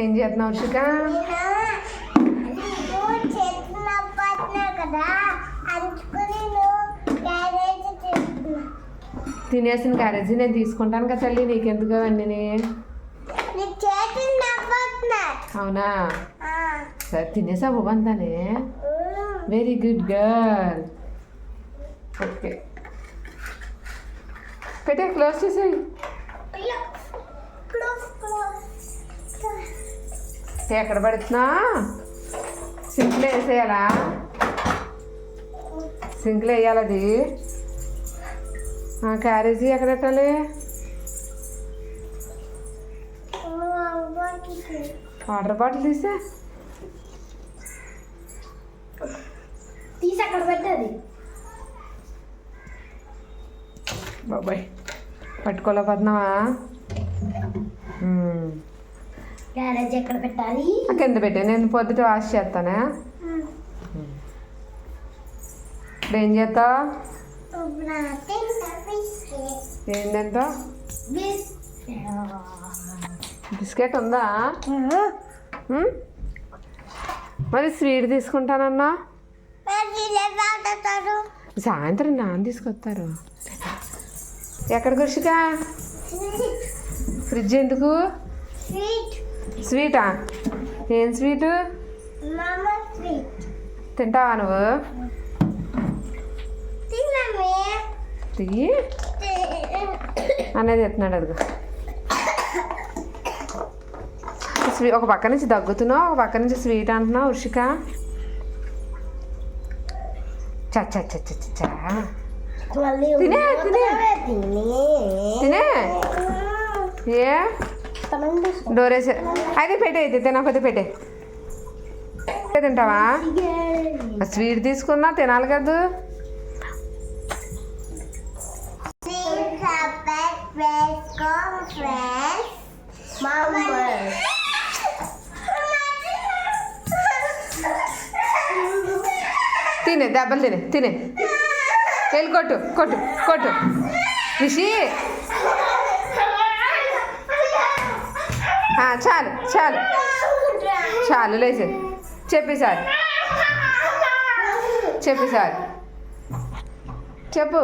ఏం చేస్తున్నావు వర్షిక? తినేసిన క్యారేజీ నేను తీసుకుంటాను కదా తల్లి, నీకెందుకు అన్నీ? అవునా, సరే తినేసావు అంతానే. Very good girl. ఓకే పెట్టే, క్లోజ్ చేసేయి. ఎక్కడ పడుతున్నా? సింక్లో వేసేయాలా? సింక్లో వేయాలి అది. క్యారేజీ ఎక్కడ పెట్టాలి? వాటర్ బాటిల్ తీసి అక్కడ పెట్టాలి. బాబాయ్ పట్టుకోలేకపోతున్నావా? క్యారేజ్ ఎక్కడ పెట్టాలి? కింద పెట్టే, నేను పొద్దుట వాష్ చేస్తానా. ఇప్పుడు ఏం చేస్తావు? ఏంటంత బిస్కెట్ ఉందా? మరి స్వీట్ తీసుకుంటానన్నా. సాయంత్రం నాన్న తీసుకొస్తారు. ఎక్కడ గుర్షికా? ఫ్రిడ్జ్ ఎందుకు? స్వీటా? ఏం స్వీటు తింటావా నువ్వు? తియ్యి అనేది ఎత్తున్నాడు. అదిగో ఒక పక్క నుంచి దగ్గుతున్నావు, ఒక పక్క నుంచి స్వీట్ అంటున్నావు వర్షిక. చచ్చా తినే తినే తినే. ఏ డోరేసే అయితే పెట్టే, అయితే తినకపోతే పెట్టే. తింటావా? స్వీట్ తీసుకున్నా తినాలి కదా. తినే దెబ్బలు తినే వెళ్ళి కొట్టు కొట్టు కొట్టు రిషి. చాలు చాలు చాలు లేచే. చెప్పేసారి చెప్పు.